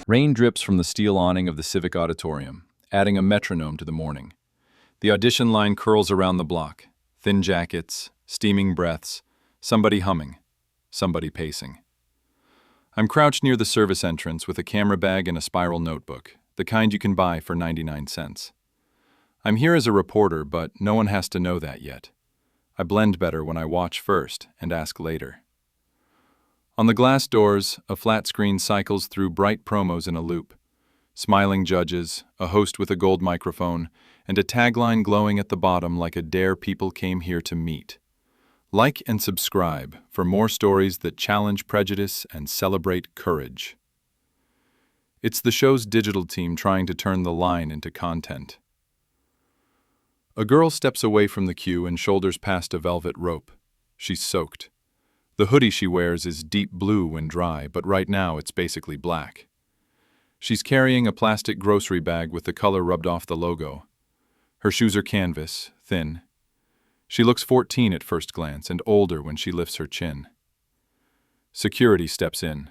Rain drips from the steel awning of the Civic Auditorium, adding a metronome to the morning. The audition line curls around the block. Thin jackets, steaming breaths, somebody humming, somebody pacing. I'm crouched near the service entrance with a camera bag and a spiral notebook, the kind you can buy for 99 cents. I'm here as a reporter, but no one has to know that yet. I blend better when I watch first and ask later. On the glass doors, a flat screen cycles through bright promos in a loop. Smiling judges, a host with a gold microphone, and a tagline glowing at the bottom like a dare people came here to meet. Like and subscribe for more stories that challenge prejudice and celebrate courage. It's the show's digital team trying to turn the line into content. A girl steps away from the queue and shoulders past a velvet rope. She's soaked. The hoodie she wears is deep blue when dry, but right now it's basically black. She's carrying a plastic grocery bag with the color rubbed off the logo. Her shoes are canvas, thin. She looks 14 at first glance and older when she lifts her chin. Security steps in.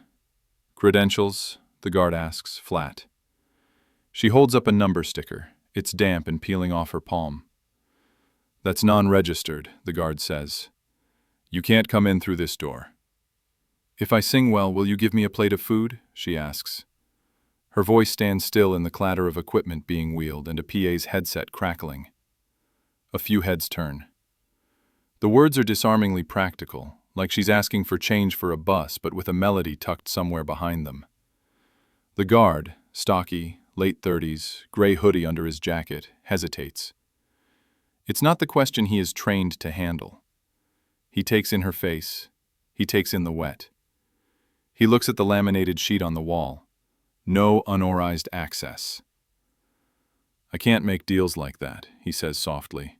Credentials? The guard asks, flat. She holds up a number sticker. It's damp and peeling off her palm. That's non-registered, the guard says. You can't come in through this door. If I sing well, will you give me a plate of food? She asks. Her voice stands still in the clatter of equipment being wheeled and a PA's headset crackling. A few heads turn. The words are disarmingly practical, like she's asking for change for a bus, but with a melody tucked somewhere behind them. The guard, stocky, late 30s, gray hoodie under his jacket, hesitates. It's not the question he is trained to handle. He takes in her face. He takes in the wet. He looks at the laminated sheet on the wall. No unauthorized access. I can't make deals like that, he says softly.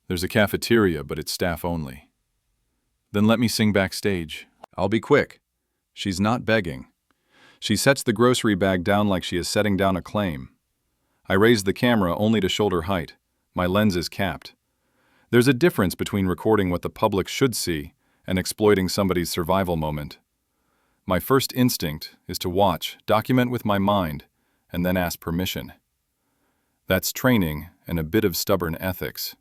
There's a cafeteria, but it's staff only. Then let me sing backstage. I'll be quick. She's not begging. She sets the grocery bag down like she is setting down a claim. I raise the camera only to shoulder height. My lens is capped. There's a difference between recording what the public should see and exploiting somebody's survival moment. My first instinct is to watch, document with my mind, and then ask permission. That's training and a bit of stubborn ethics.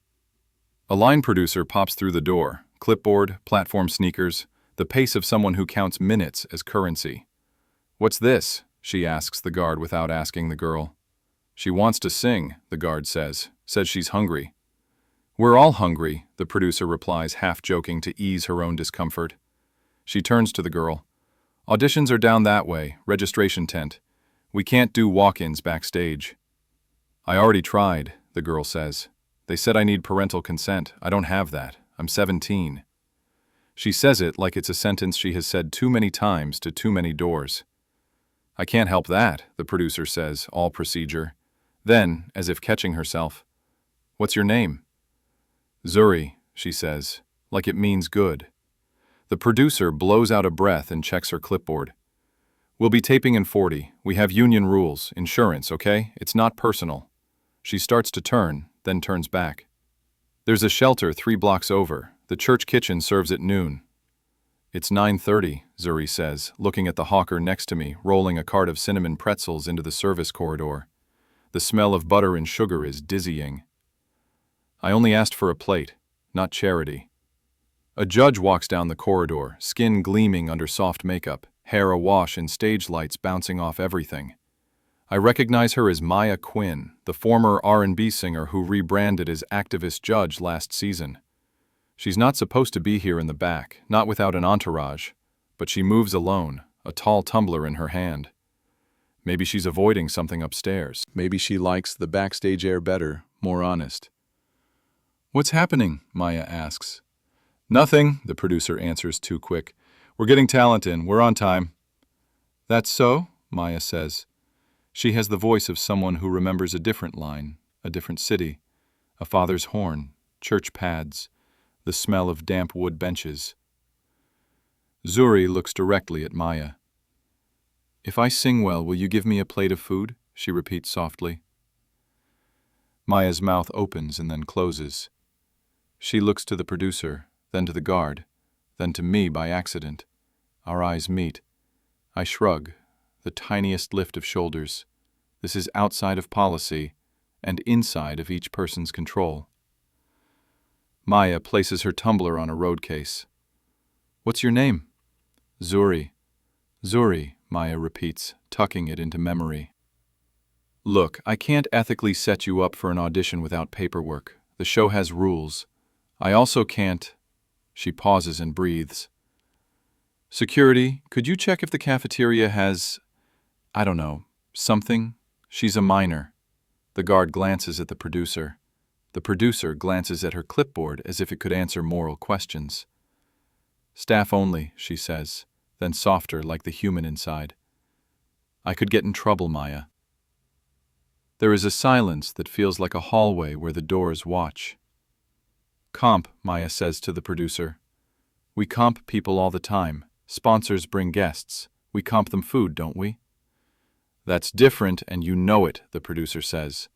A line producer pops through the door, clipboard, platform sneakers, the pace of someone who counts minutes as currency. What's this? She asks the guard without asking the girl. She wants to sing, the guard says she's hungry. We're all hungry, the producer replies, half joking to ease her own discomfort. She turns to the girl. Auditions are down that way, registration tent. We can't do walk-ins backstage. I already tried, the girl says. They said I need parental consent. I don't have that. I'm 17. She says it like it's a sentence she has said too many times to too many doors. I can't help that, the producer says, all procedure. Then, as if catching herself, what's your name? Zuri, she says, like it means good. The producer blows out a breath and checks her clipboard. We'll be taping in 40. We have union rules, insurance, okay? It's not personal. She starts to turn, then turns back. There's a shelter 3 blocks over. The church kitchen serves at noon. It's 9:30, Zuri says, looking at the hawker next to me, rolling a cart of cinnamon pretzels into the service corridor. The smell of butter and sugar is dizzying. I only asked for a plate, not charity. A judge walks down the corridor, skin gleaming under soft makeup, hair awash and stage lights bouncing off everything. I recognize her as Maya Quinn, the former R&B singer who rebranded as activist judge last season. She's not supposed to be here in the back, not without an entourage, but she moves alone, a tall tumbler in her hand. Maybe she's avoiding something upstairs. Maybe she likes the backstage air better, more honest. What's happening? Maya asks. Nothing, the producer answers too quick. We're getting talent in. We're on time. That's so? Maya says. She has the voice of someone who remembers a different line, a different city, a father's horn, church pads, the smell of damp wood benches. Zuri looks directly at Maya. If I sing well, will you give me a plate of food? She repeats softly. Maya's mouth opens and then closes. She looks to the producer, then to the guard, then to me by accident. Our eyes meet. I shrug, the tiniest lift of shoulders. This is outside of policy and inside of each person's control. Maya places her tumbler on a road case. What's your name? Zuri. Zuri, Maya repeats, tucking it into memory. Look, I can't ethically set you up for an audition without paperwork. The show has rules. I also can't. She pauses and breathes. Security, could you check if the cafeteria has, I don't know, something? She's a minor. The guard glances at the producer. The producer glances at her clipboard as if it could answer moral questions. Staff only, she says, then softer like the human inside. I could get in trouble, Maya. There is a silence that feels like a hallway where the doors watch. Comp, Maya says to the producer. We comp people all the time. Sponsors bring guests. We comp them food, don't we? That's different, and you know it, the producer says.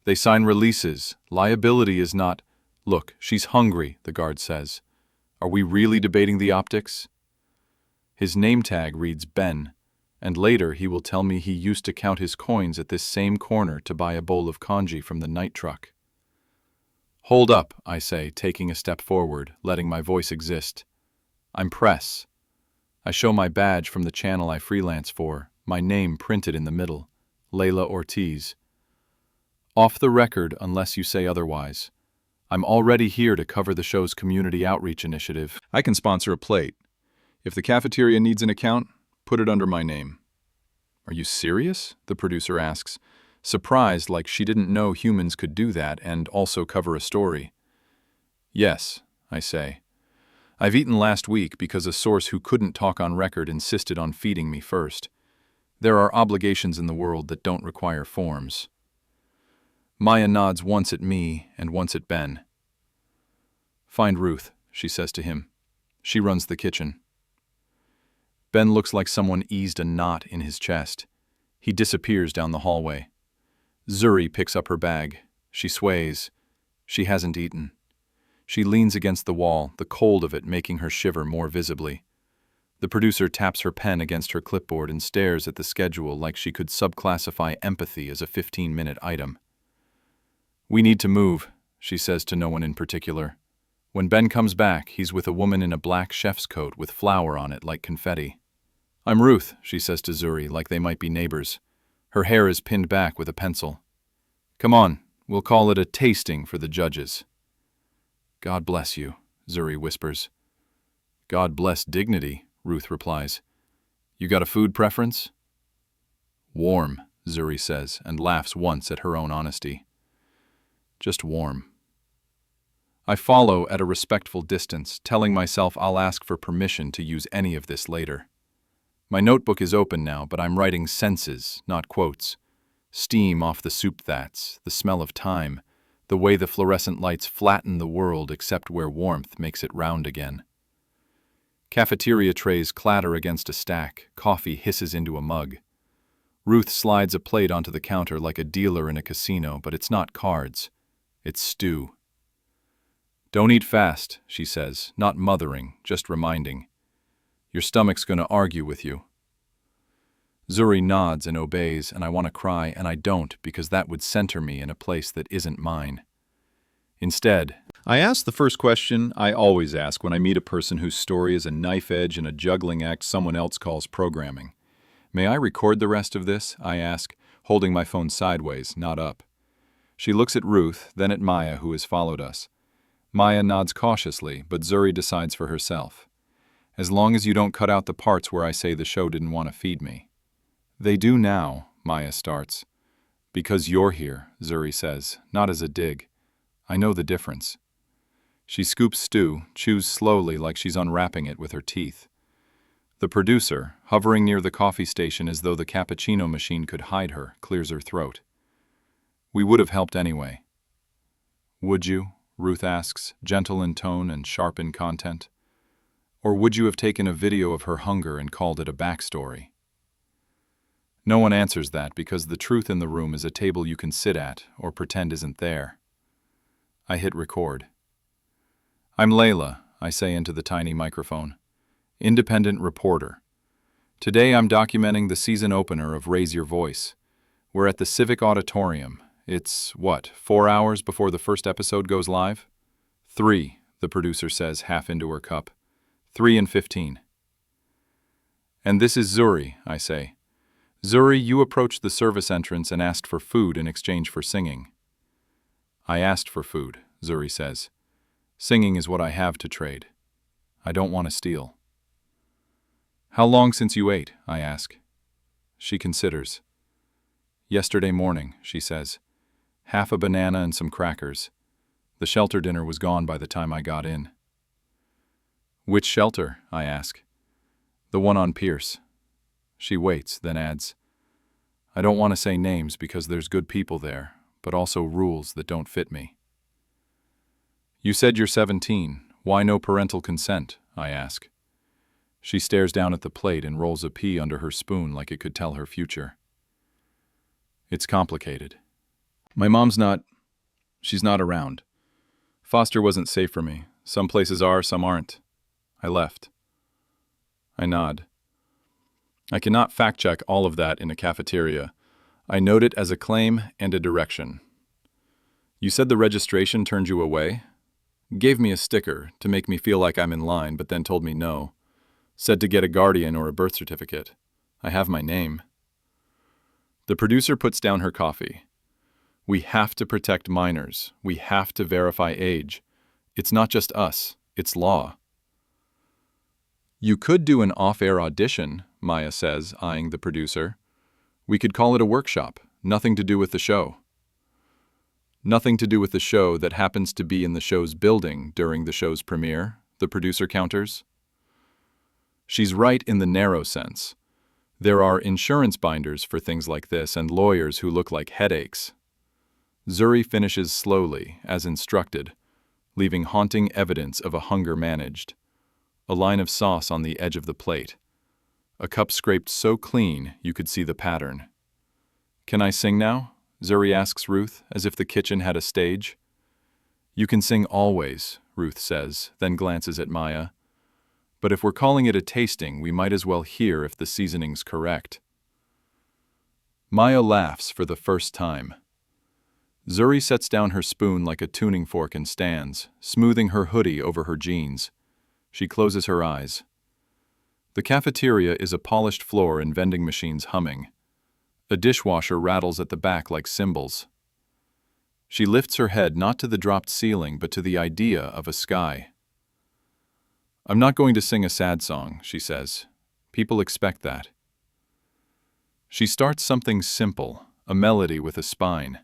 They sign releases. Liability is not... Look, she's hungry, the guard says. Are we really debating the optics? His name tag reads Ben, and later he will tell me he used to count his coins at this same corner to buy a bowl of congee from the night truck. Hold up, I say, taking a step forward, letting my voice exist. I'm press. I show my badge from the channel I freelance for, my name printed in the middle, Layla Ortiz. Off the record unless you say otherwise. I'm already here to cover the show's community outreach initiative. I can sponsor a plate. If the cafeteria needs an account, put it under my name. Are you serious? The producer asks, surprised like she didn't know humans could do that and also cover a story. Yes, I say. I've eaten last week because a source who couldn't talk on record insisted on feeding me first. There are obligations in the world that don't require forms. Maya nods once at me and once at Ben. Find Ruth, she says to him. She runs the kitchen. Ben looks like someone eased a knot in his chest. He disappears down the hallway. Zuri picks up her bag. She sways. She hasn't eaten. She leans against the wall, the cold of it making her shiver more visibly. The producer taps her pen against her clipboard and stares at the schedule like she could subclassify empathy as a 15-minute item. We need to move, she says to no one in particular. When Ben comes back, he's with a woman in a black chef's coat with flour on it like confetti. I'm Ruth, she says to Zuri like they might be neighbors. Her hair is pinned back with a pencil. Come on, we'll call it a tasting for the judges. God bless you, Zuri whispers. God bless dignity, Ruth replies. You got a food preference? Warm, Zuri says, and laughs once at her own honesty. Just warm. I follow at a respectful distance, telling myself I'll ask for permission to use any of this later. My notebook is open now, but I'm writing senses, not quotes. Steam off the soup vats, the smell of time, the way the fluorescent lights flatten the world except where warmth makes it round again. Cafeteria trays clatter against a stack, coffee hisses into a mug. Ruth slides a plate onto the counter like a dealer in a casino, but it's not cards. It's stew. Don't eat fast, she says, not mothering, just reminding. Your stomach's going to argue with you. Zuri nods and obeys, and I want to cry, and I don't, because that would center me in a place that isn't mine. Instead, I ask the first question I always ask when I meet a person whose story is a knife edge in a juggling act someone else calls programming. May I record the rest of this? I ask, holding my phone sideways, not up. She looks at Ruth, then at Maya, who has followed us. Maya nods cautiously, but Zuri decides for herself. As long as you don't cut out the parts where I say the show didn't want to feed me. They do now, Maya starts. Because you're here, Zuri says, not as a dig. I know the difference. She scoops stew, chews slowly like she's unwrapping it with her teeth. The producer, hovering near the coffee station as though the cappuccino machine could hide her, clears her throat. We would have helped anyway. Would you? Ruth asks, gentle in tone and sharp in content. Or would you have taken a video of her hunger and called it a backstory? No one answers that because the truth in the room is a table you can sit at or pretend isn't there. I hit record. I'm Layla, I say into the tiny microphone. Independent reporter. Today I'm documenting the season opener of Raise Your Voice. We're at the Civic Auditorium. It's, 4 hours before the first episode goes live? 3, the producer says, half into her cup. 3:15. And this is Zuri, I say. Zuri, you approached the service entrance and asked for food in exchange for singing. I asked for food, Zuri says. Singing is what I have to trade. I don't want to steal. How long since you ate? I ask. She considers. Yesterday morning, she says. Half a banana and some crackers. The shelter dinner was gone by the time I got in. Which shelter? I ask. The one on Pierce. She waits, then adds, I don't want to say names because there's good people there, but also rules that don't fit me. You said you're 17. Why no parental consent? I ask. She stares down at the plate and rolls a pea under her spoon like it could tell her future. It's complicated. My mom's she's not around. Foster wasn't safe for me. Some places are, some aren't. I left. I nod. I cannot fact-check all of that in a cafeteria. I note it as a claim and a direction. You said the registration turned you away? Gave me a sticker to make me feel like I'm in line, but then told me no. Said to get a guardian or a birth certificate. I have my name. The producer puts down her coffee. We have to protect minors. We have to verify age. It's not just us, it's law. You could do an off-air audition, Maya says, eyeing the producer. We could call it a workshop, nothing to do with the show. Nothing to do with the show that happens to be in the show's building during the show's premiere, the producer counters. She's right in the narrow sense. There are insurance binders for things like this and lawyers who look like headaches. Zuri finishes slowly, as instructed, leaving haunting evidence of a hunger managed. A line of sauce on the edge of the plate. A cup scraped so clean you could see the pattern. Can I sing now? Zuri asks Ruth, as if the kitchen had a stage. You can sing always, Ruth says, then glances at Maya. But if we're calling it a tasting, we might as well hear if the seasoning's correct. Maya laughs for the first time. Zuri sets down her spoon like a tuning fork and stands, smoothing her hoodie over her jeans. She closes her eyes. The cafeteria is a polished floor and vending machines humming. A dishwasher rattles at the back like cymbals. She lifts her head not to the dropped ceiling but to the idea of a sky. I'm not going to sing a sad song, she says. People expect that. She starts something simple, a melody with a spine.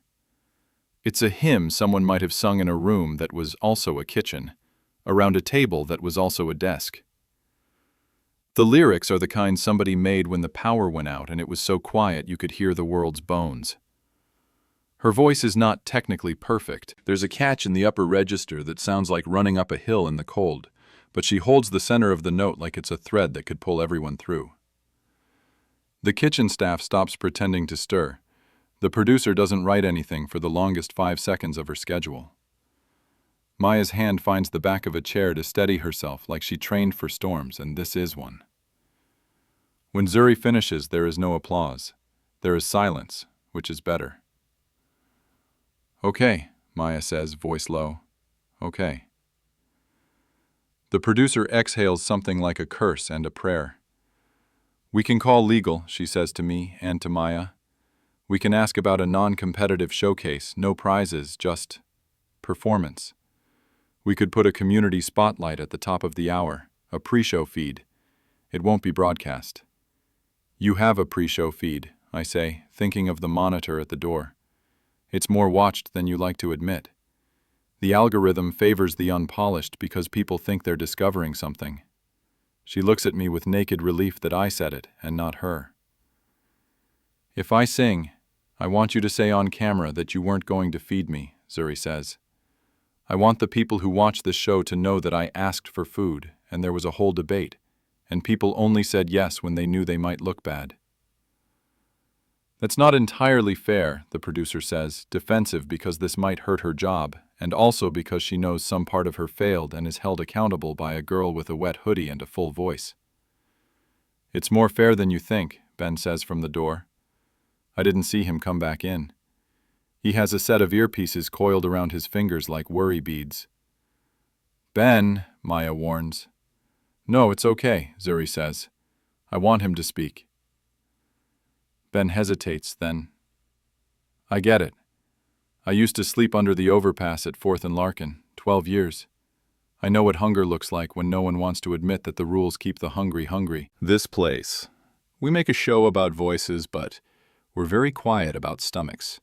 It's a hymn someone might have sung in a room that was also a kitchen, around a table that was also a desk. The lyrics are the kind somebody made when the power went out and it was so quiet you could hear the world's bones. Her voice is not technically perfect. There's a catch in the upper register that sounds like running up a hill in the cold, but she holds the center of the note like it's a thread that could pull everyone through. The kitchen staff stops pretending to stir. The producer doesn't write anything for the longest 5 seconds of her schedule. Maya's hand finds the back of a chair to steady herself like she trained for storms, and this is one. When Zuri finishes, there is no applause. There is silence, which is better. Okay, Maya says, voice low. Okay. The producer exhales something like a curse and a prayer. We can call legal, she says to me and to Maya. We can ask about a non-competitive showcase, no prizes, just performance. We could put a community spotlight at the top of the hour, a pre-show feed. It won't be broadcast. You have a pre-show feed, I say, thinking of the monitor at the door. It's more watched than you like to admit. The algorithm favors the unpolished because people think they're discovering something. She looks at me with naked relief that I said it and not her. If I sing, I want you to say on camera that you weren't going to feed me, Zuri says. I want the people who watch this show to know that I asked for food, and there was a whole debate, and people only said yes when they knew they might look bad. That's not entirely fair, the producer says, defensive because this might hurt her job, and also because she knows some part of her failed and is held accountable by a girl with a wet hoodie and a full voice. It's more fair than you think, Ben says from the door. I didn't see him come back in. He has a set of earpieces coiled around his fingers like worry beads. Ben, Maya warns. No, it's okay, Zuri says. I want him to speak. Ben hesitates, then. I get it. I used to sleep under the overpass at 4th and Larkin, 12 years. I know what hunger looks like when no one wants to admit that the rules keep the hungry hungry. This place. We make a show about voices, but we're very quiet about stomachs.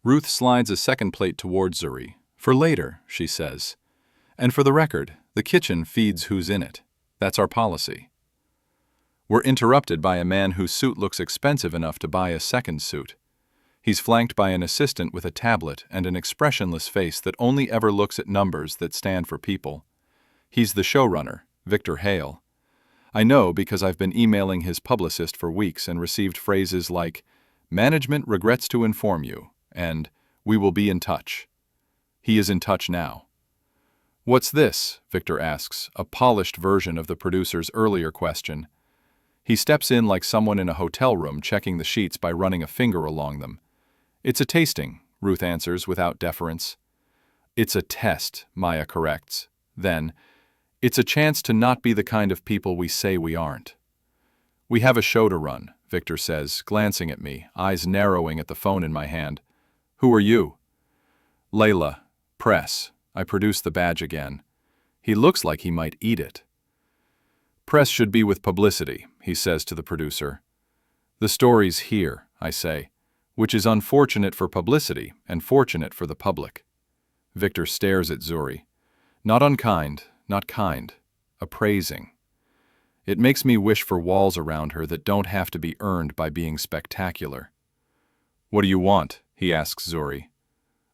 Ruth slides a second plate towards Zuri. For later, she says. And for the record, the kitchen feeds who's in it. That's our policy. We're interrupted by a man whose suit looks expensive enough to buy a second suit. He's flanked by an assistant with a tablet and an expressionless face that only ever looks at numbers that stand for people. He's the showrunner, Victor Hale. I know because I've been emailing his publicist for weeks and received phrases like, "Management regrets to inform you," and "We will be in touch." He is in touch now. What's this? Victor asks, a polished version of the producer's earlier question. He steps in like someone in a hotel room checking the sheets by running a finger along them. It's a tasting, Ruth answers without deference. It's a test, Maya corrects. Then, it's a chance to not be the kind of people we say we aren't. We have a show to run, Victor says, glancing at me, eyes narrowing at the phone in my hand. Who are you? Layla. Press. I produce the badge again. He looks like he might eat it. Press should be with publicity, he says to the producer. The story's here, I say, which is unfortunate for publicity and fortunate for the public. Victor stares at Zuri. Not unkind, not kind, appraising. It makes me wish for walls around her that don't have to be earned by being spectacular. What do you want? He asks Zuri.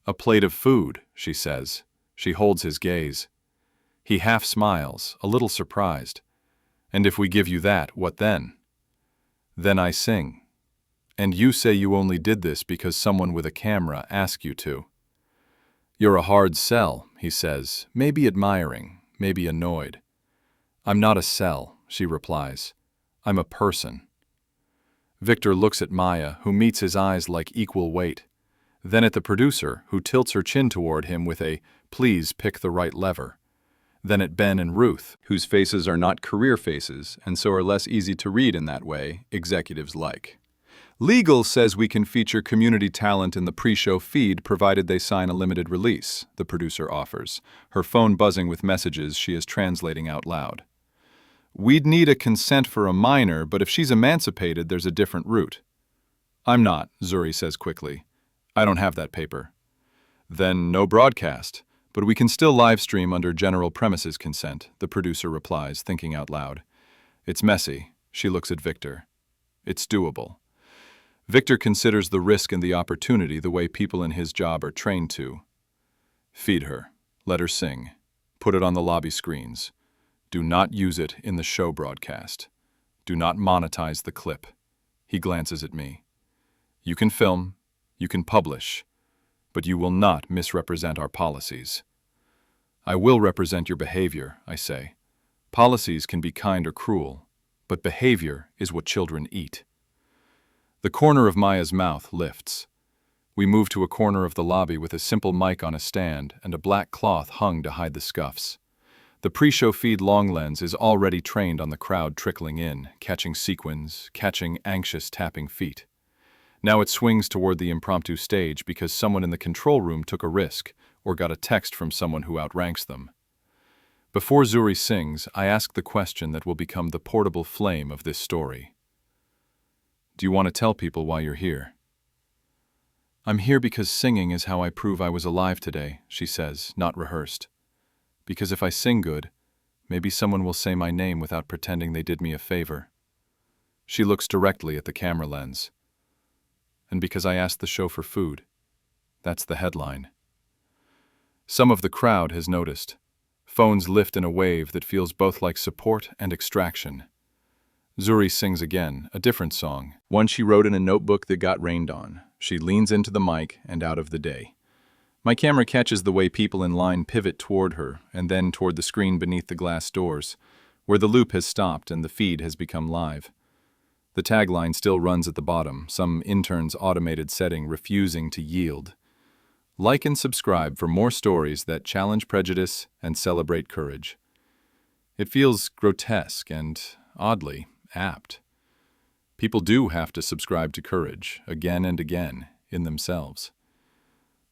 A plate of food, she says. She holds his gaze. He half smiles, a little surprised. And if we give you that, what then? Then I sing. And you say you only did this because someone with a camera asked you to. You're a hard sell, he says, maybe admiring, maybe annoyed. I'm not a sell, she replies. I'm a person. Victor looks at Maya, who meets his eyes like equal weight. Then at the producer, who tilts her chin toward him with a, "Please pick the right lever." Then at Ben and Ruth, whose faces are not career faces and so are less easy to read in that way, executives like. Legal says we can feature community talent in the pre-show feed provided they sign a limited release, the producer offers, her phone buzzing with messages she is translating out loud. We'd need a consent for a minor, but if she's emancipated, there's a different route. I'm not, Zuri says quickly. I don't have that paper. Then no broadcast, but we can still live stream under general premises consent, the producer replies, thinking out loud. It's messy, she looks at Victor. It's doable. Victor considers the risk and the opportunity the way people in his job are trained to. Feed her. Let her sing. Put it on the lobby screens. Do not use it in the show broadcast. Do not monetize the clip. He glances at me. You can film. You can publish, but you will not misrepresent our policies. I will represent your behavior, I say. Policies can be kind or cruel, but behavior is what children eat. The corner of Maya's mouth lifts. We move to a corner of the lobby with a simple mic on a stand and a black cloth hung to hide the scuffs. The pre-show feed long lens is already trained on the crowd trickling in, catching sequins, catching anxious tapping feet. Now it swings toward the impromptu stage because someone in the control room took a risk or got a text from someone who outranks them. Before Zuri sings, I ask the question that will become the portable flame of this story. Do you want to tell people why you're here? I'm here because singing is how I prove I was alive today, she says, not rehearsed. Because if I sing good, maybe someone will say my name without pretending they did me a favor. She looks directly at the camera lens. And because I asked the show for food. That's the headline. Some of the crowd has noticed. Phones lift in a wave that feels both like support and extraction. Zuri sings again, a different song, one she wrote in a notebook that got rained on. She leans into the mic and out of the day. My camera catches the way people in line pivot toward her and then toward the screen beneath the glass doors, where the loop has stopped and the feed has become live. The tagline still runs at the bottom, some intern's automated setting refusing to yield. Like and subscribe for more stories that challenge prejudice and celebrate courage. It feels grotesque and, oddly, apt. People do have to subscribe to courage, again and again, in themselves.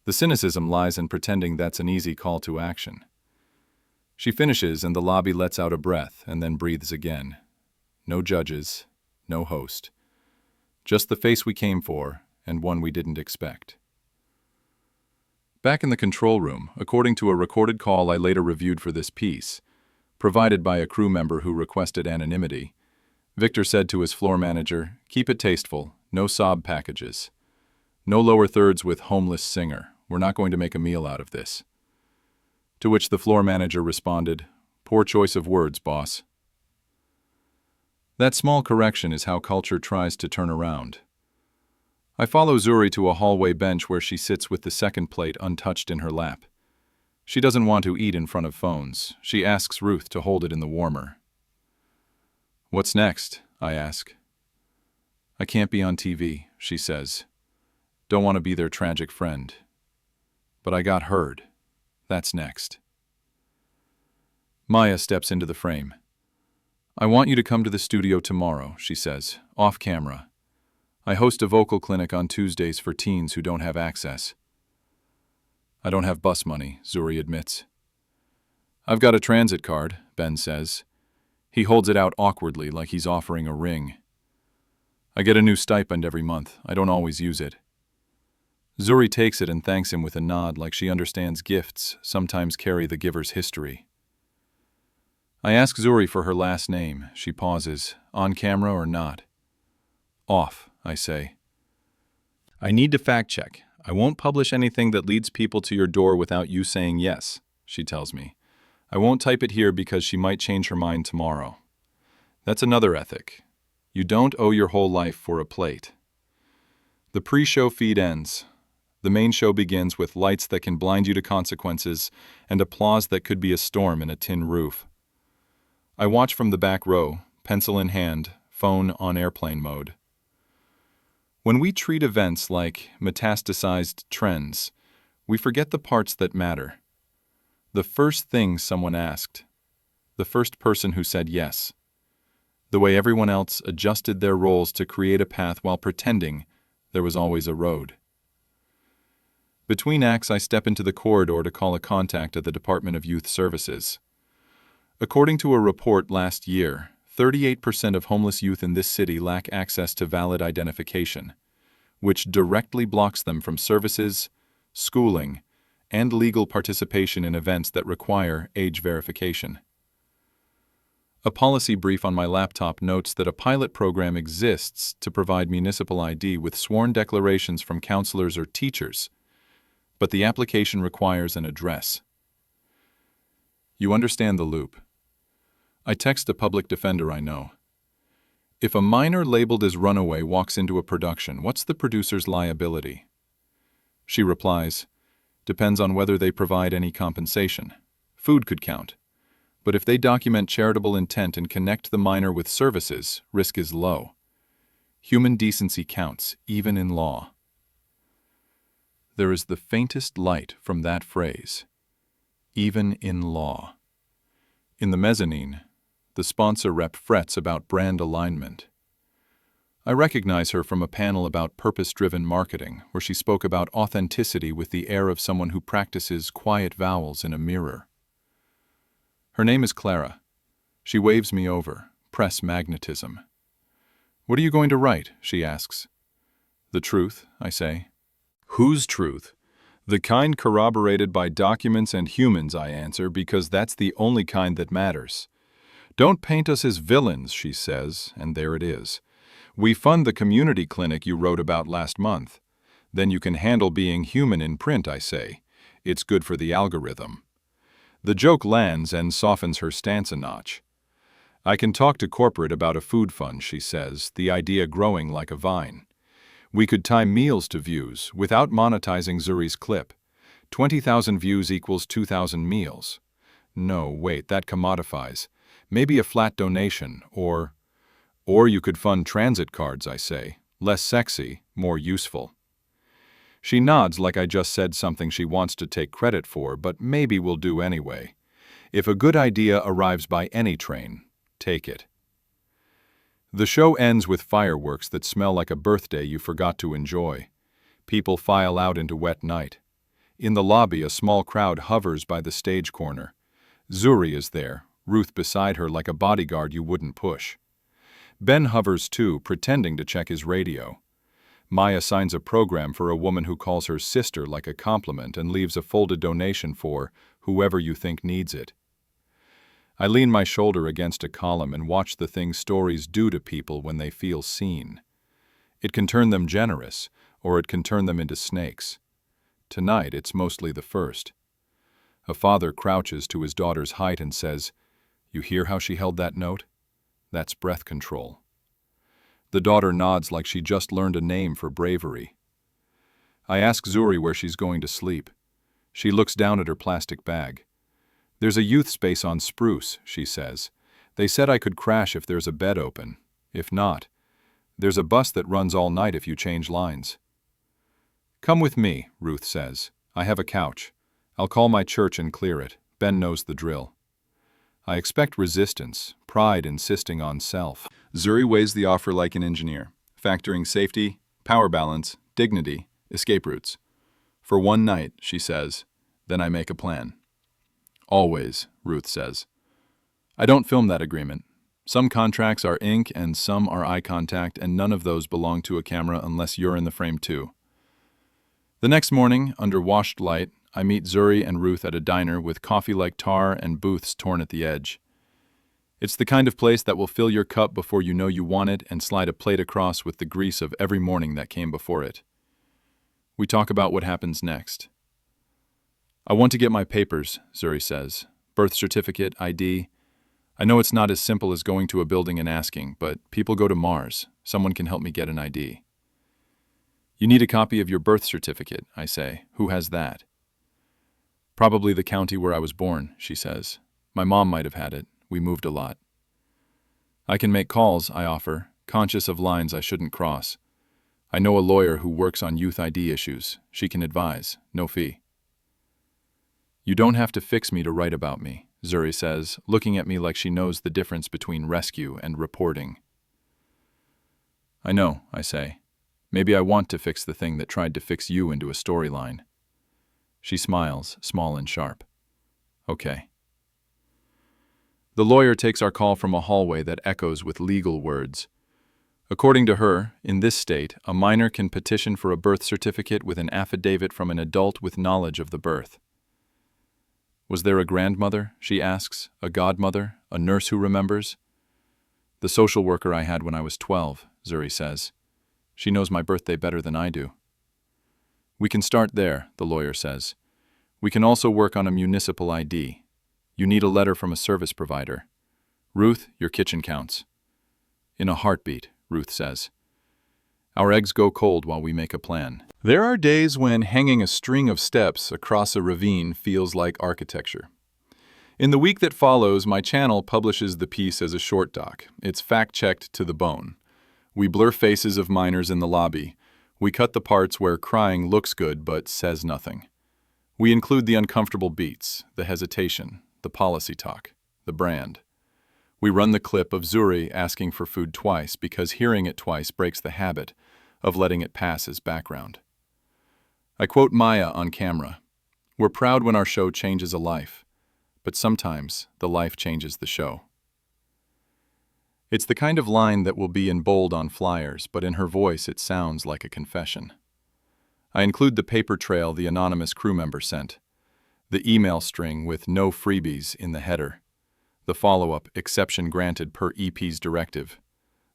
The cynicism lies in pretending that's an easy call to action. She finishes and the lobby lets out a breath and then breathes again. No judges, no host. Just the face we came for and one we didn't expect. Back in the control room, according to a recorded call I later reviewed for this piece, provided by a crew member who requested anonymity, Victor said to his floor manager, "Keep it tasteful, no sob packages. No lower thirds with homeless singer. We're not going to make a meal out of this." To which the floor manager responded, "Poor choice of words, boss." That small correction is how culture tries to turn around. I follow Zuri to a hallway bench where she sits with the second plate untouched in her lap. She doesn't want to eat in front of phones. She asks Ruth to hold it in the warmer. "What's next?" I ask. "I can't be on TV," she says. "Don't want to be their tragic friend. But I got heard. That's next." Maya steps into the frame. "I want you to come to the studio tomorrow," she says, "off camera. I host a vocal clinic on Tuesdays for teens who don't have access." "I don't have bus money," Zuri admits. "I've got a transit card," Ben says. He holds it out awkwardly like he's offering a ring. "I get a new stipend every month. I don't always use it." Zuri takes it and thanks him with a nod like she understands gifts sometimes carry the giver's history. I ask Zuri for her last name. She pauses. "On camera or not?" "Off," I say. "I need to fact check. I won't publish anything that leads people to your door without you saying yes," she tells me. "I won't type it here because she might change her mind tomorrow." That's another ethic. You don't owe your whole life for a plate. The pre-show feed ends. The main show begins with lights that can blind you to consequences and applause that could be a storm in a tin roof. I watch from the back row, pencil in hand, phone on airplane mode. When we treat events like metastasized trends, we forget the parts that matter. The first thing someone asked. The first person who said yes. The way everyone else adjusted their roles to create a path while pretending there was always a road. Between acts, I step into the corridor to call a contact at the Department of Youth Services. According to a report last year, 38% of homeless youth in this city lack access to valid identification, which directly blocks them from services, schooling, and legal participation in events that require age verification. A policy brief on my laptop notes that a pilot program exists to provide municipal ID with sworn declarations from counselors or teachers, but the application requires an address. You understand the loop. I text a public defender I know. If a minor labeled as runaway walks into a production, what's the producer's liability? She replies, "Depends on whether they provide any compensation. Food could count. But if they document charitable intent and connect the minor with services, risk is low. Human decency counts, even in law." There is the faintest light from that phrase. Even in law. In the mezzanine, the sponsor rep frets about brand alignment. I recognize her from a panel about purpose-driven marketing, where she spoke about authenticity with the air of someone who practices quiet vowels in a mirror. Her name is Clara. She waves me over, press magnetism. "What are you going to write?" she asks. "The truth," I say. "Whose truth?" "The kind corroborated by documents and humans," I answer, "because that's the only kind that matters." "Don't paint us as villains," she says, and there it is. "We fund the community clinic you wrote about last month. Then you can handle being human in print," I say. "It's good for the algorithm." The joke lands and softens her stance a notch. "I can talk to corporate about a food fund," she says, the idea growing like a vine. "We could tie meals to views without monetizing Zuri's clip. 20,000 views equals 2,000 meals. No, wait, that commodifies. Maybe a flat donation, or..." Or you could fund transit cards, I say. Less sexy, more useful. She nods like I just said something she wants to take credit for, but maybe will do anyway. If a good idea arrives by any train, take it. The show ends with fireworks that smell like a birthday you forgot to enjoy. People file out into wet night. In the lobby, a small crowd hovers by the stage corner. Zuri is there, Ruth beside her like a bodyguard you wouldn't push. Ben hovers too, pretending to check his radio. Maya signs a program for a woman who calls her sister like a compliment and leaves a folded donation for whoever you think needs it. I lean my shoulder against a column and watch the things stories do to people when they feel seen. It can turn them generous, or it can turn them into snakes. Tonight, it's mostly the first. A father crouches to his daughter's height and says, "You hear how she held that note? That's breath control." The daughter nods like she just learned a name for bravery. I ask Zuri where she's going to sleep. She looks down at her plastic bag. "There's a youth space on Spruce," she says. "They said I could crash if there's a bed open. If not, there's a bus that runs all night if you change lines." "Come with me," Ruth says. "I have a couch. I'll call my church and clear it. Ben knows the drill." I expect resistance, pride insisting on self. Zuri weighs the offer like an engineer, factoring safety, power balance, dignity, escape routes. "For one night," she says, "then I make a plan." "Always," Ruth says. I don't film that agreement. Some contracts are ink and some are eye contact, and none of those belong to a camera unless you're in the frame too. The next morning, under washed light, I meet Zuri and Ruth at a diner with coffee like tar and booths torn at the edge. It's the kind of place that will fill your cup before you know you want it and slide a plate across with the grease of every morning that came before it. We talk about what happens next. "I want to get my papers," Zuri says. "Birth certificate, ID. I know it's not as simple as going to a building and asking, but people go to Mars. Someone can help me get an ID." "You need a copy of your birth certificate," I say. "Who has that?" "Probably the county where I was born," she says. "My mom might have had it. We moved a lot." "I can make calls," I offer, conscious of lines I shouldn't cross. "I know a lawyer who works on youth ID issues. She can advise. No fee." "You don't have to fix me to write about me," Zuri says, looking at me like she knows the difference between rescue and reporting. "I know," I say. "Maybe I want to fix the thing that tried to fix you into a storyline." She smiles, small and sharp. "Okay." The lawyer takes our call from a hallway that echoes with legal words. According to her, in this state, a minor can petition for a birth certificate with an affidavit from an adult with knowledge of the birth. "Was there a grandmother?" she asks. "A godmother? A nurse who remembers?" "The social worker I had when I was 12, Zuri says. "She knows my birthday better than I do." "We can start there," the lawyer says. "We can also work on a municipal ID. You need a letter from a service provider. Ruth, your kitchen counts." "In a heartbeat," Ruth says. Our eggs go cold while we make a plan. There are days when hanging a string of steps across a ravine feels like architecture. In the week that follows, my channel publishes the piece as a short doc. It's fact-checked to the bone. We blur faces of minors in the lobby. We cut the parts where crying looks good but says nothing. We include the uncomfortable beats, the hesitation, the policy talk, the brand. We run the clip of Zuri asking for food twice because hearing it twice breaks the habit of letting it pass as background. I quote Maya on camera. "We're proud when our show changes a life, but sometimes the life changes the show." It's the kind of line that will be in bold on flyers, but in her voice it sounds like a confession. I include the paper trail the anonymous crew member sent, the email string with "no freebies" in the header, the follow-up "exception granted per EP's directive,"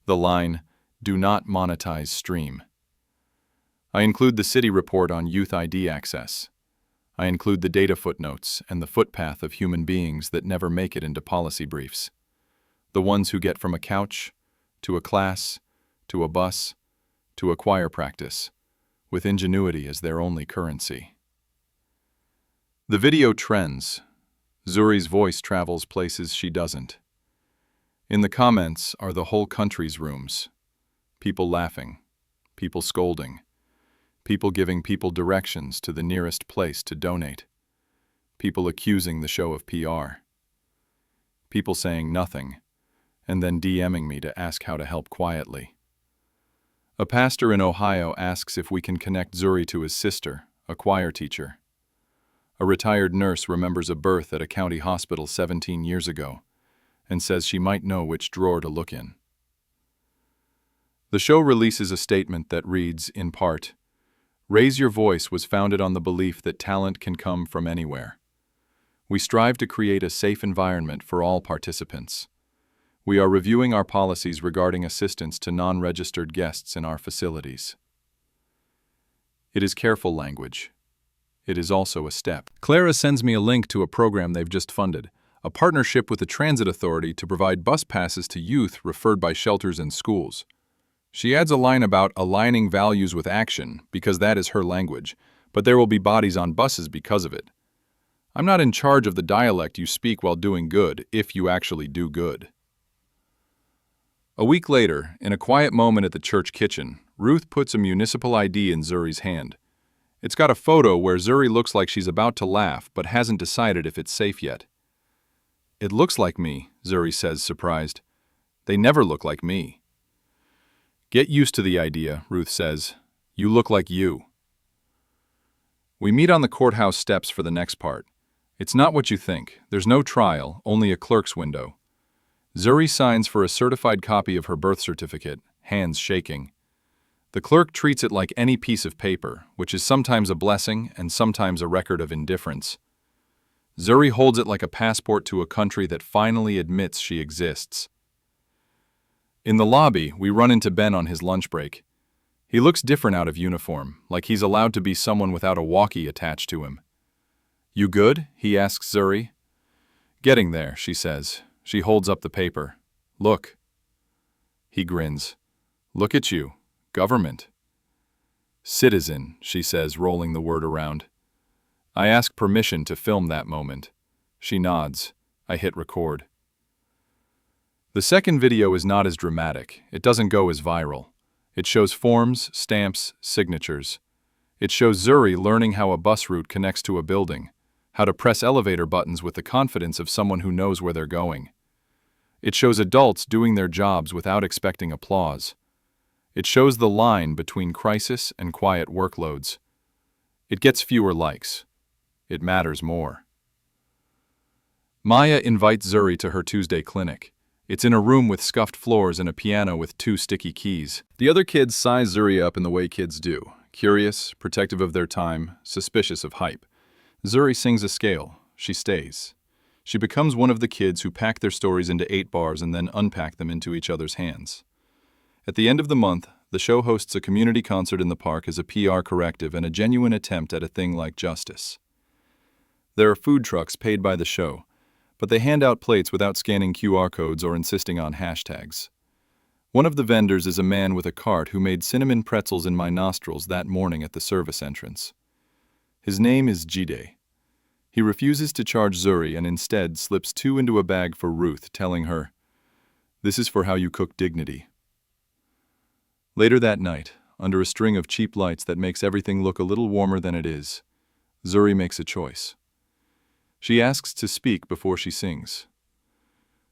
the line "do not monetize stream." I include the city report on youth ID access. I include the data footnotes and the footpath of human beings that never make it into policy briefs. The ones who get from a couch, to a class, to a bus, to a choir practice, with ingenuity as their only currency. The video trends. Zuri's voice travels places she doesn't. In the comments are the whole country's rooms. People laughing, people scolding, people giving people directions to the nearest place to donate, people accusing the show of PR, people saying nothing, and then DMing me to ask how to help quietly. A pastor in Ohio asks if we can connect Zuri to his sister, a choir teacher. A retired nurse remembers a birth at a county hospital 17 years ago and says she might know which drawer to look in. The show releases a statement that reads, in part, "Raise Your Voice was founded on the belief that talent can come from anywhere. We strive to create a safe environment for all participants. We are reviewing our policies regarding assistance to non-registered guests in our facilities." It is careful language. It is also a step. Clara sends me a link to a program they've just funded, a partnership with the Transit Authority to provide bus passes to youth referred by shelters and schools. She adds a line about aligning values with action because that is her language, but there will be bodies on buses because of it. I'm not in charge of the dialect you speak while doing good, if you actually do good. A week later, in a quiet moment at the church kitchen, Ruth puts a municipal ID in Zuri's hand. It's got a photo where Zuri looks like she's about to laugh but hasn't decided if it's safe yet. "It looks like me," Zuri says, surprised. "They never look like me." "Get used to the idea," Ruth says. "You look like you." We meet on the courthouse steps for the next part. It's not what you think. There's no trial, only a clerk's window. Zuri signs for a certified copy of her birth certificate, hands shaking. The clerk treats it like any piece of paper, which is sometimes a blessing and sometimes a record of indifference. Zuri holds it like a passport to a country that finally admits she exists. In the lobby, we run into Ben on his lunch break. He looks different out of uniform, like he's allowed to be someone without a walkie attached to him. "You good?" he asks Zuri. "Getting there," she says. She holds up the paper. "Look." He grins. "Look at you. Government." "Citizen," she says, rolling the word around. I ask permission to film that moment. She nods. I hit record. The second video is not as dramatic. It doesn't go as viral. It shows forms, stamps, signatures. It shows Zuri learning how a bus route connects to a building, how to press elevator buttons with the confidence of someone who knows where they're going. It shows adults doing their jobs without expecting applause. It shows the line between crisis and quiet workloads. It gets fewer likes. It matters more. Maya invites Zuri to her Tuesday clinic. It's in a room with scuffed floors and a piano with 2 sticky keys. The other kids size Zuri up in the way kids do, curious, protective of their time, suspicious of hype. Zuri sings a scale. She stays. She becomes one of the kids who pack their stories into 8 bars and then unpack them into each other's hands. At the end of the month, the show hosts a community concert in the park as a PR corrective and a genuine attempt at a thing like justice. There are food trucks paid by the show, but they hand out plates without scanning QR codes or insisting on hashtags. One of the vendors is a man with a cart who made cinnamon pretzels in my nostrils that morning at the service entrance. His name is Jide. He refuses to charge Zuri and instead slips 2 into a bag for Ruth, telling her, "This is for how you cook dignity." Later that night, under a string of cheap lights that makes everything look a little warmer than it is, Zuri makes a choice. She asks to speak before she sings.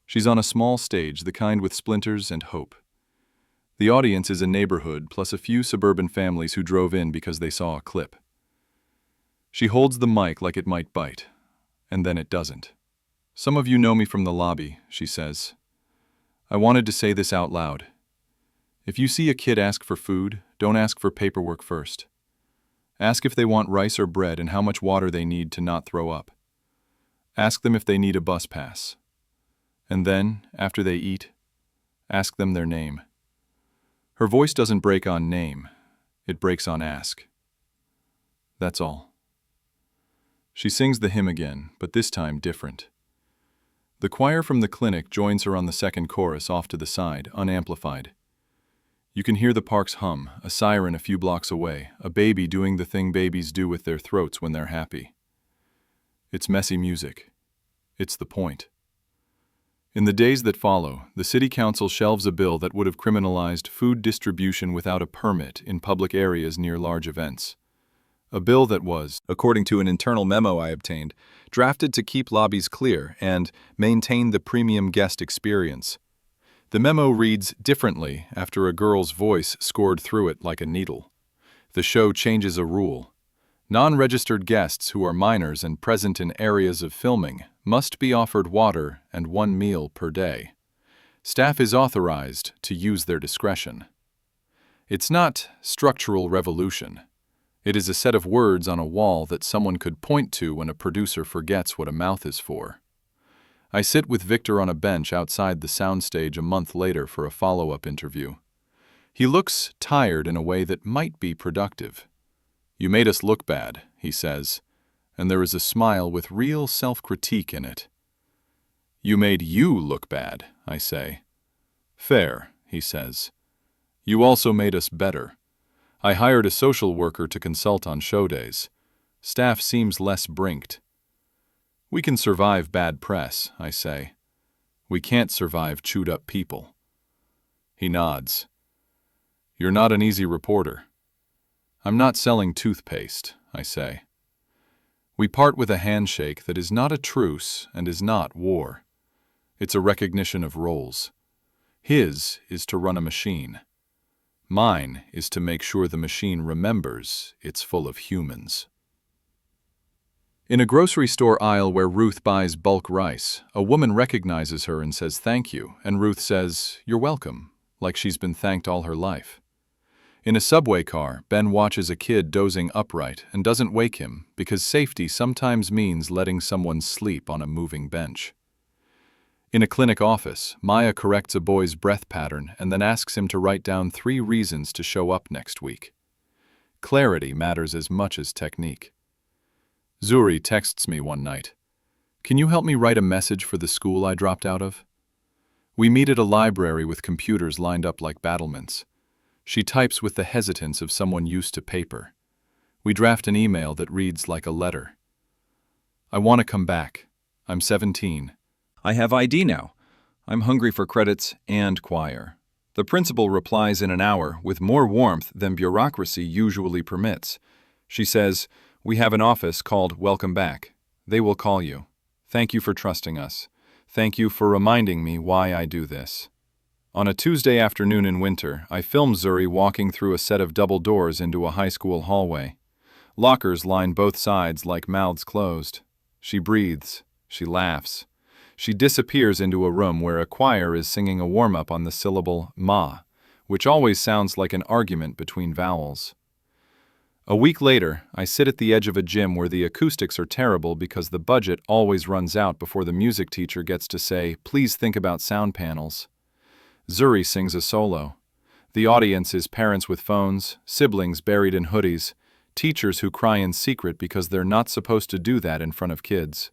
She's on a small stage, the kind with splinters and hope. The audience is a neighborhood plus a few suburban families who drove in because they saw a clip. She holds the mic like it might bite, and then it doesn't. "Some of you know me from the lobby," she says. "I wanted to say this out loud. If you see a kid ask for food, don't ask for paperwork first. Ask if they want rice or bread and how much water they need to not throw up. Ask them if they need a bus pass. And then, after they eat, ask them their name." Her voice doesn't break on name, it breaks on ask. That's all. She sings the hymn again, but this time different. The choir from the clinic joins her on the second chorus off to the side, unamplified. You can hear the park's hum, a siren a few blocks away, a baby doing the thing babies do with their throats when they're happy. It's messy music. It's the point. In the days that follow, the City Council shelves a bill that would have criminalized food distribution without a permit in public areas near large events. A bill that was, according to an internal memo I obtained, drafted to keep lobbies clear and maintain the premium guest experience. The memo reads differently after a girl's voice scored through it like a needle. The show changes a rule. Non-registered guests who are minors and present in areas of filming must be offered water and 1 meal per day. Staff is authorized to use their discretion. It's not structural revolution. It is a set of words on a wall that someone could point to when a producer forgets what a mouth is for. I sit with Victor on a bench outside the soundstage a month later for a follow-up interview. He looks tired in a way that might be productive. "You made us look bad," he says, and there is a smile with real self-critique in it. "You made you look bad," I say. "Fair," he says. "You also made us better. I hired a social worker to consult on show days. Staff seems less brinked." "We can survive bad press," I say. "We can't survive chewed-up people." He nods. "You're not an easy reporter." "I'm not selling toothpaste," I say. We part with a handshake that is not a truce and is not war. It's a recognition of roles. His is to run a machine. Mine is to make sure the machine remembers it's full of humans. In a grocery store aisle where Ruth buys bulk rice, a woman recognizes her and says thank you, and Ruth says, "You're welcome," like she's been thanked all her life. In a subway car, Ben watches a kid dozing upright and doesn't wake him because safety sometimes means letting someone sleep on a moving bench. In a clinic office, Maya corrects a boy's breath pattern and then asks him to write down 3 reasons to show up next week. Clarity matters as much as technique. Zuri texts me one night, "Can you help me write a message for the school I dropped out of?" We meet at a library with computers lined up like battlements. She types with the hesitance of someone used to paper. We draft an email that reads like a letter. "I want to come back. I'm 17. I have ID now. I'm hungry for credits and choir." The principal replies in an hour with more warmth than bureaucracy usually permits. She says, "We have an office called Welcome Back. They will call you. Thank you for trusting us. Thank you for reminding me why I do this." On a Tuesday afternoon in winter, I film Zuri walking through a set of double doors into a high school hallway. Lockers line both sides like mouths closed. She breathes. She laughs. She disappears into a room where a choir is singing a warm-up on the syllable ma, which always sounds like an argument between vowels. A week later, I sit at the edge of a gym where the acoustics are terrible because the budget always runs out before the music teacher gets to say, "Please think about sound panels." Zuri sings a solo. The audience is parents with phones, siblings buried in hoodies, teachers who cry in secret because they're not supposed to do that in front of kids.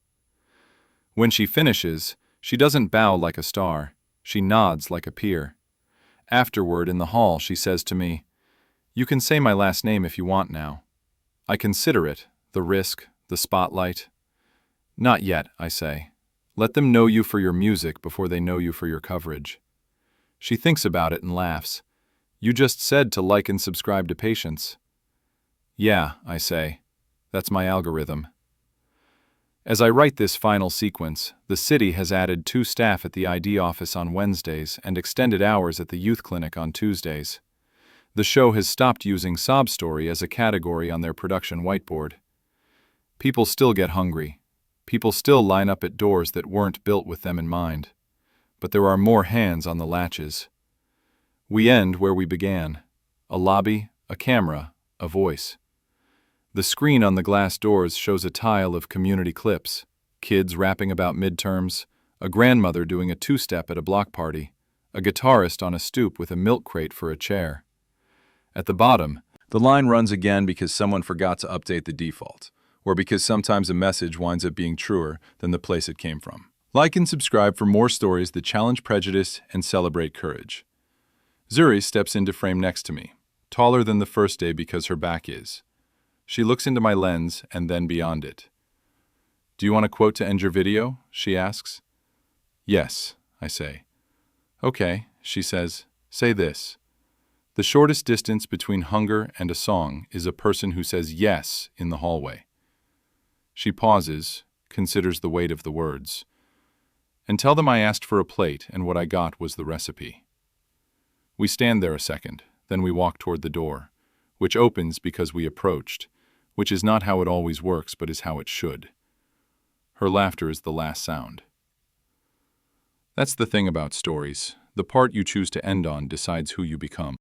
When she finishes, she doesn't bow like a star. She nods like a peer. Afterward, in the hall, she says to me, "You can say my last name if you want now." I consider it, the risk, the spotlight. "Not yet," I say. "Let them know you for your music before they know you for your coverage." She thinks about it and laughs. "You just said to like and subscribe to Patience." "Yeah," I say. "That's my algorithm." As I write this final sequence, the city has added 2 staff at the ID office on Wednesdays and extended hours at the youth clinic on Tuesdays. The show has stopped using sob story as a category on their production whiteboard. People still get hungry. People still line up at doors that weren't built with them in mind. But there are more hands on the latches. We end where we began. A lobby, a camera, a voice. The screen on the glass doors shows a tile of community clips, kids rapping about midterms, a grandmother doing a 2-step at a block party, a guitarist on a stoop with a milk crate for a chair. At the bottom, the line runs again because someone forgot to update the default, or because sometimes a message winds up being truer than the place it came from. Like and subscribe for more stories that challenge prejudice and celebrate courage. Zuri steps into frame next to me, taller than the first day because her back is. She looks into my lens and then beyond it. "Do you want a quote to end your video?" she asks. "Yes," I say. Okay, she says, say this. The shortest distance between hunger and a song is a person who says yes in the hallway. She pauses, considers the weight of the words, and tell them I asked for a plate and what I got was the recipe. We stand there a second, then we walk toward the door, which opens because we approached, which is not how it always works but is how it should. Her laughter is the last sound. That's the thing about stories. The part you choose to end on decides who you become.